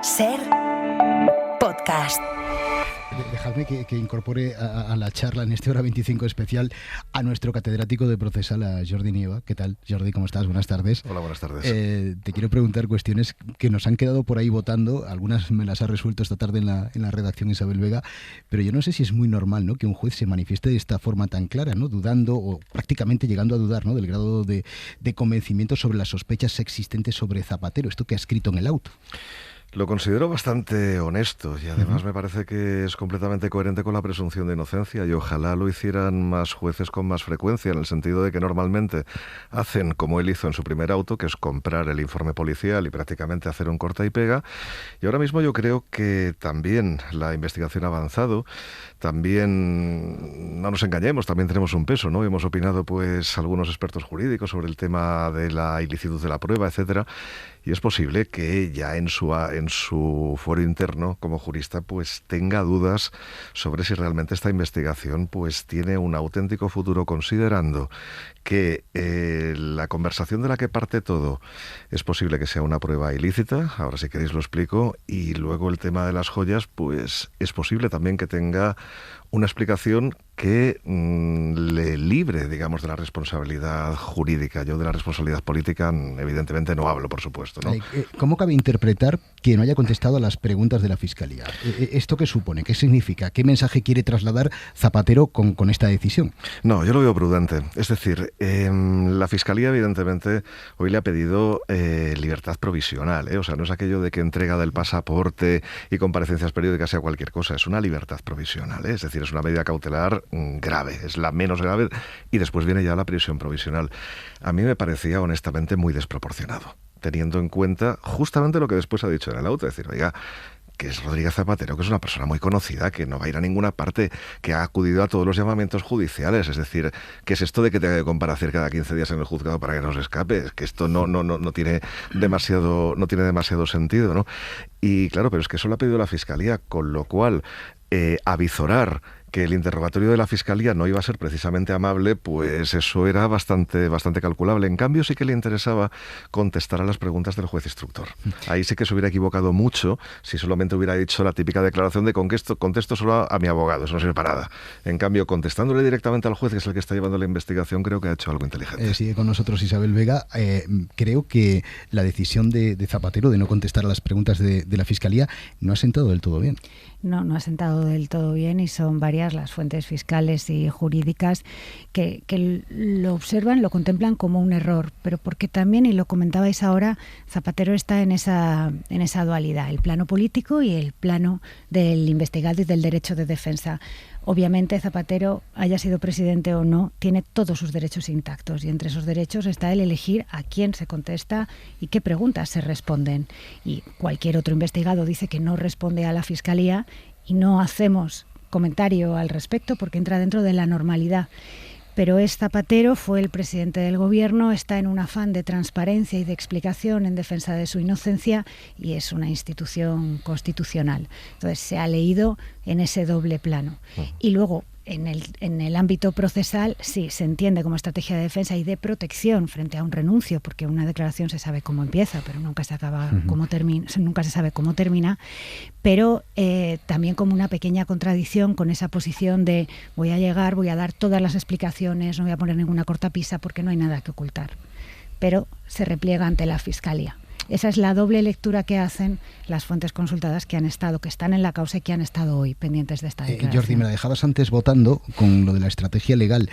SER Podcast. Dejadme que incorpore a la charla en este Hora 25 especial a nuestro catedrático de procesal, a Jordi Nieva. ¿Qué tal, Jordi? ¿Cómo estás? Buenas tardes. Hola, buenas tardes. Te quiero preguntar cuestiones que nos han quedado por ahí votando. Algunas me las ha resuelto esta tarde en la redacción Isabel Vega, pero yo no sé si es muy normal, ¿no?, que un juez se manifieste de esta forma tan clara, ¿no?, dudando o prácticamente llegando a dudar, ¿no?, del grado de convencimiento sobre las sospechas existentes sobre Zapatero, esto que ha escrito en el auto. Lo considero bastante honesto y además me parece que es completamente coherente con la presunción de inocencia, y ojalá lo hicieran más jueces con más frecuencia, en el sentido de que normalmente hacen como él hizo en su primer auto, que es comprar el informe policial y prácticamente hacer un corta y pega. Y ahora mismo yo creo que también la investigación ha avanzado, también, no nos engañemos, también tenemos un peso, ¿no? Hemos opinado pues algunos expertos jurídicos sobre el tema de la ilicitud de la prueba, etcétera. Y es posible que ya en su fuero interno como jurista pues tenga dudas sobre si realmente esta investigación pues tiene un auténtico futuro, considerando que la conversación de la que parte todo es posible que sea una prueba ilícita, ahora si queréis lo explico, y luego el tema de las joyas pues es posible también que tenga una explicación que le libre, digamos, de la responsabilidad jurídica. Yo de la responsabilidad política evidentemente no hablo, por supuesto, ¿no? ¿Cómo cabe interpretar que no haya contestado a las preguntas de la Fiscalía? ¿Esto qué supone? ¿Qué significa? ¿Qué mensaje quiere trasladar Zapatero con esta decisión? No, yo lo veo prudente. Es decir, la Fiscalía evidentemente hoy le ha pedido libertad provisional, ¿eh? O sea, no es aquello de que entrega del pasaporte y comparecencias periódicas sea cualquier cosa, es una libertad provisional, ¿eh? Es decir, es una medida cautelar grave, es la menos grave, y después viene ya la prisión provisional. A mí me parecía honestamente muy desproporcionado, teniendo en cuenta justamente lo que después ha dicho en el auto, es decir, oiga, que es Rodríguez Zapatero, que es una persona muy conocida, que no va a ir a ninguna parte, que ha acudido a todos los llamamientos judiciales. Es decir, ¿qué es esto de que tenga que comparecer cada 15 días en el juzgado para que no se escape? Es que esto no tiene demasiado sentido, ¿no? Y claro, pero es que eso lo ha pedido la Fiscalía, con lo cual avizorar que el interrogatorio de la Fiscalía no iba a ser precisamente amable, pues eso era bastante calculable. En cambio, sí que le interesaba contestar a las preguntas del juez instructor. Ahí sí que se hubiera equivocado mucho si solamente hubiera dicho la típica declaración de contesto solo a mi abogado, eso no sirve para nada. En cambio, contestándole directamente al juez, que es el que está llevando la investigación, creo que ha hecho algo inteligente. Sigue con nosotros Isabel Vega. Creo que la decisión de Zapatero de no contestar a las preguntas de la Fiscalía no ha sentado del todo bien. No ha sentado del todo bien, y son varias las fuentes fiscales y jurídicas que lo observan, lo contemplan como un error, pero porque también, y lo comentabais ahora, Zapatero está en esa dualidad, el plano político y el plano del investigado y del derecho de defensa. Obviamente Zapatero, haya sido presidente o no, tiene todos sus derechos intactos, y entre esos derechos está el elegir a quién se contesta y qué preguntas se responden. Y cualquier otro investigado dice que no responde a la Fiscalía y no hacemos comentario al respecto porque entra dentro de la normalidad. Pero es Zapatero, fue el presidente del gobierno, está en un afán de transparencia y de explicación en defensa de su inocencia, y es una institución constitucional. Entonces se ha leído en ese doble plano. Y luego, en el ámbito procesal, sí, se entiende como estrategia de defensa y de protección frente a un renuncio, porque una declaración se sabe cómo empieza, pero nunca se acaba cómo termina, nunca se sabe cómo termina, pero también como una pequeña contradicción con esa posición de voy a llegar, voy a dar todas las explicaciones, no voy a poner ninguna cortapisa porque no hay nada que ocultar, pero se repliega ante la Fiscalía. Esa es la doble lectura que hacen las fuentes consultadas que están en la causa y que han estado hoy pendientes de esta declaración. Jordi, me la dejabas antes votando con lo de la estrategia legal.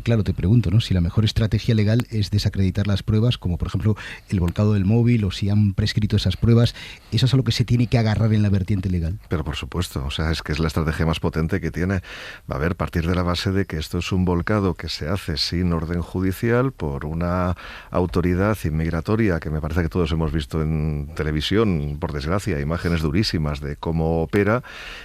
Claro, te pregunto, ¿no?, si la mejor estrategia legal es desacreditar las pruebas, como por ejemplo el volcado del móvil, o si han prescrito esas pruebas. ¿Eso es a lo que se tiene que agarrar en la vertiente legal? Pero por supuesto, o sea, es que es la estrategia más potente que tiene. Va a haber, partir de la base de que esto es un volcado que se hace sin orden judicial por una autoridad inmigratoria que me parece que todos hemos visto en televisión, por desgracia, imágenes durísimas de cómo opera,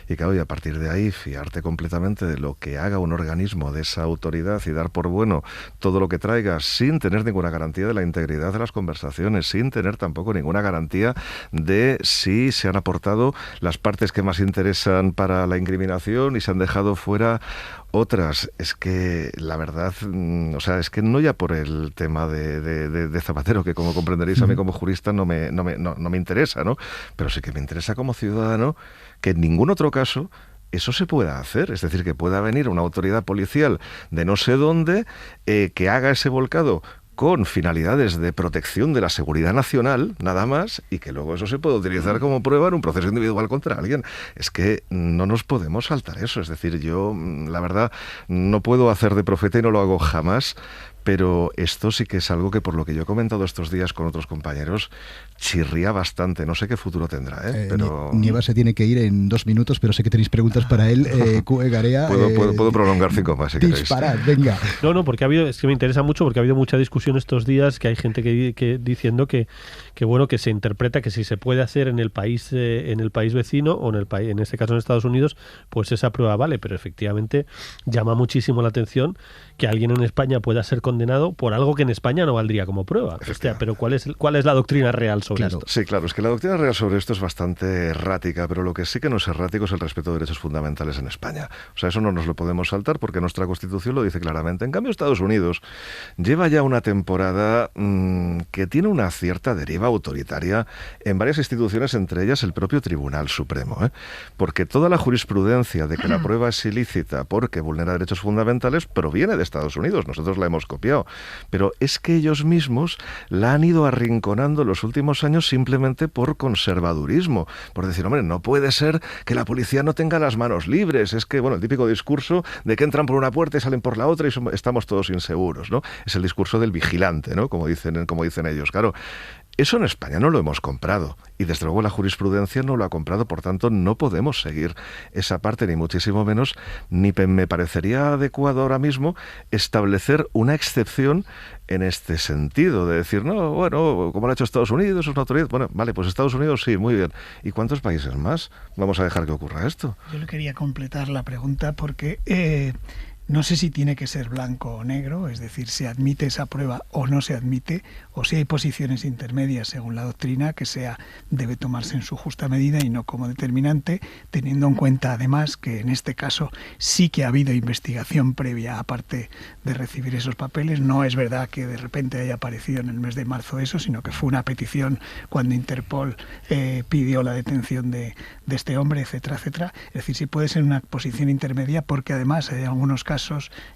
y claro, y a partir de ahí fiarte completamente de lo que haga un organismo de esa autoridad y dar por bueno todo lo que traiga, sin tener ninguna garantía de la integridad de las conversaciones, sin tener tampoco ninguna garantía de si se han aportado las partes que más interesan para la incriminación y se han dejado fuera Otras es que la verdad, o sea, es que no ya por el tema de Zapatero, que como comprenderéis a mí como jurista no me interesa, ¿no? Pero sí que me interesa como ciudadano que en ningún otro caso eso se pueda hacer, es decir, que pueda venir una autoridad policial de no sé dónde que haga ese volcado con finalidades de protección de la seguridad nacional, nada más, y que luego eso se puede utilizar como prueba en un proceso individual contra alguien. Es que no nos podemos saltar eso. Es decir, yo, la verdad, no puedo hacer de profeta y no lo hago jamás, pero esto sí que es algo que, por lo que yo he comentado estos días con otros compañeros, chirría bastante. No sé qué futuro tendrá, pero... Nieva se tiene que ir en 2 minutos, pero sé que tenéis preguntas para él. Garea, puedo prolongar 5 más si queréis. Disparad, venga. No, porque es que me interesa mucho, porque ha habido mucha discusión estos días, que hay gente que diciendo que bueno, que se interpreta que si se puede hacer en el país vecino, o en este caso en Estados Unidos, pues esa prueba vale. Pero efectivamente llama muchísimo la atención que alguien en España pueda ser condenado por algo que en España no valdría como prueba. Hostia, pero ¿cuál es la doctrina real sobre esto? Sí, claro, es que la doctrina real sobre esto es bastante errática, pero lo que sí que no es errático es el respeto de derechos fundamentales en España. O sea, eso no nos lo podemos saltar porque nuestra Constitución lo dice claramente. En cambio, Estados Unidos lleva ya una temporada que tiene una cierta deriva autoritaria en varias instituciones, entre ellas el propio Tribunal Supremo, porque toda la jurisprudencia de que la prueba es ilícita porque vulnera derechos fundamentales proviene de Estados Unidos. Nosotros la hemos copiado, pero es que ellos mismos la han ido arrinconando los últimos años simplemente por conservadurismo, por decir, hombre, no puede ser que la policía no tenga las manos libres. Es que, bueno, el típico discurso de que entran por una puerta y salen por la otra y estamos todos inseguros, ¿no? Es el discurso del vigilante, ¿no? Como dicen ellos. Claro, eso en España no lo hemos comprado y desde luego la jurisprudencia no lo ha comprado, por tanto no podemos seguir esa parte, ni muchísimo menos, ni me parecería adecuado ahora mismo establecer una excepción en este sentido, de decir, no, bueno, como lo ha hecho Estados Unidos, es una autoridad, bueno, vale, pues Estados Unidos sí, muy bien. ¿Y cuántos países más vamos a dejar que ocurra esto? Yo le quería completar la pregunta porque... no sé si tiene que ser blanco o negro, es decir, se admite esa prueba o no se admite, o si hay posiciones intermedias según la doctrina que debe tomarse en su justa medida y no como determinante, teniendo en cuenta además que en este caso sí que ha habido investigación previa aparte de recibir esos papeles. No es verdad que de repente haya aparecido en el mes de marzo eso, sino que fue una petición cuando Interpol pidió la detención de este hombre, etcétera, etcétera. Es decir, sí puede ser una posición intermedia porque además hay algunos casos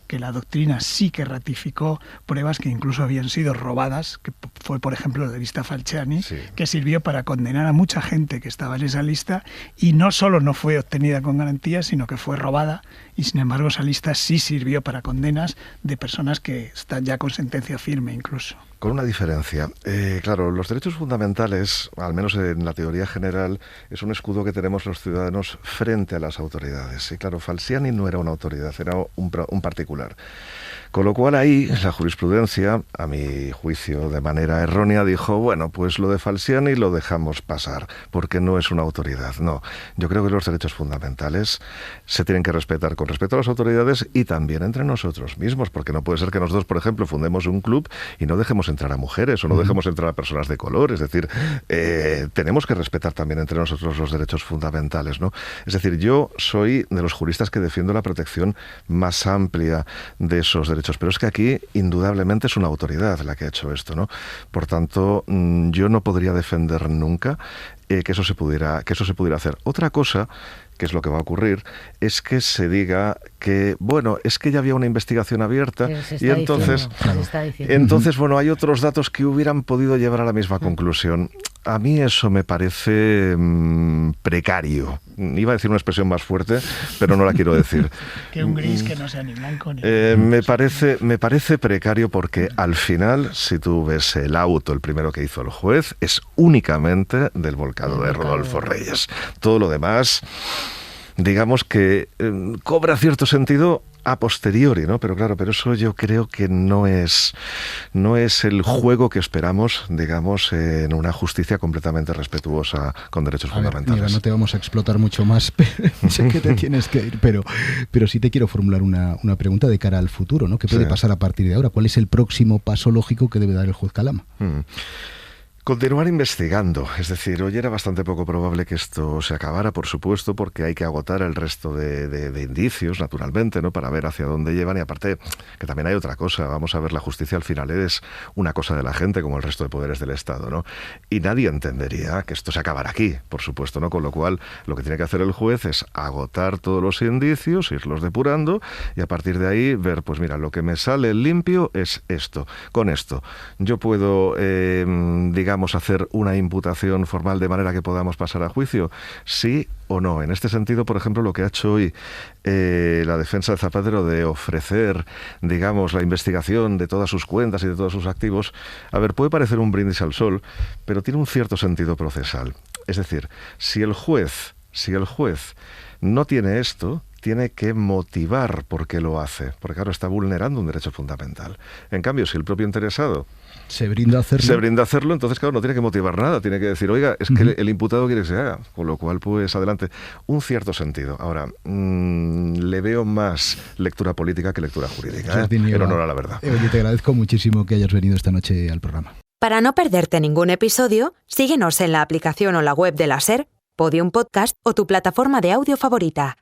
que la doctrina sí que ratificó pruebas que incluso habían sido robadas, que fue por ejemplo la lista Falciani, sí, que sirvió para condenar a mucha gente que estaba en esa lista y no solo no fue obtenida con garantías, sino que fue robada y sin embargo esa lista sí sirvió para condenas de personas que están ya con sentencia firme incluso. Con una diferencia. Claro, los derechos fundamentales, al menos en la teoría general, es un escudo que tenemos los ciudadanos frente a las autoridades. Y claro, Falciani no era una autoridad, era un particular. Con lo cual ahí la jurisprudencia, a mi juicio de manera errónea, dijo, bueno, pues lo de Falciani lo dejamos pasar, porque no es una autoridad. No, yo creo que los derechos fundamentales se tienen que respetar con respecto a las autoridades y también entre nosotros mismos, porque no puede ser que nosotros, por ejemplo, fundemos un club y no dejemos entrar a mujeres o no dejemos entrar a personas de color. Es decir, tenemos que respetar también entre nosotros los derechos fundamentales, ¿no? Es decir, yo soy de los juristas que defiendo la protección más amplia de esos derechos, pero es que aquí indudablemente es una autoridad la que ha hecho esto, ¿no? Por tanto, yo no podría defender nunca que eso se pudiera hacer. Otra cosa, que es lo que va a ocurrir, es que se diga que, bueno, es que ya había una investigación abierta y entonces, bueno, hay otros datos que hubieran podido llevar a la misma conclusión. A mí eso me parece precario. Iba a decir una expresión más fuerte, pero no la quiero decir. Que un gris que no sea ni blanco ni... me parece precario porque al final, si tú ves el auto, el primero que hizo el juez, es únicamente del volcado de Rodolfo Reyes. Todo lo demás, digamos que cobra cierto sentido a posteriori, ¿no? Pero claro, pero eso yo creo que no es el juego que esperamos, digamos, en una justicia completamente respetuosa con derechos fundamentales. Mira, no te vamos a explotar mucho más, sé que te tienes que ir, pero sí te quiero formular una pregunta de cara al futuro, ¿no? ¿Qué puede pasar a partir de ahora? ¿Cuál es el próximo paso lógico que debe dar el juez Calama? Continuar investigando, es decir, hoy era bastante poco probable que esto se acabara, por supuesto, porque hay que agotar el resto de indicios, naturalmente, ¿no? Para ver hacia dónde llevan, y aparte que también hay otra cosa, vamos a ver, la justicia al final es una cosa de la gente, como el resto de poderes del Estado, ¿no? Y nadie entendería que esto se acabara aquí, por supuesto, ¿no? Con lo cual, lo que tiene que hacer el juez es agotar todos los indicios, irlos depurando, y a partir de ahí ver, pues mira, lo que me sale limpio es esto. Con esto, yo puedo, digamos, hacer una imputación formal de manera que podamos pasar a juicio, sí o no. En este sentido, por ejemplo, lo que ha hecho hoy la defensa de Zapatero de ofrecer, digamos, la investigación de todas sus cuentas y de todos sus activos, a ver, puede parecer un brindis al sol, pero tiene un cierto sentido procesal. Es decir, si el juez no tiene esto, tiene que motivar por qué lo hace, porque claro, está vulnerando un derecho fundamental. En cambio, si el propio interesado se brinda a hacerlo, entonces claro, no tiene que motivar nada, tiene que decir, oiga, es que el imputado quiere que se haga, con lo cual pues adelante, un cierto sentido. Ahora, le veo más lectura política que lectura jurídica, en honor a la verdad. Oye, te agradezco muchísimo que hayas venido esta noche al programa. Para no perderte ningún episodio, síguenos en la aplicación o la web de la SER, Podium Podcast o tu plataforma de audio favorita.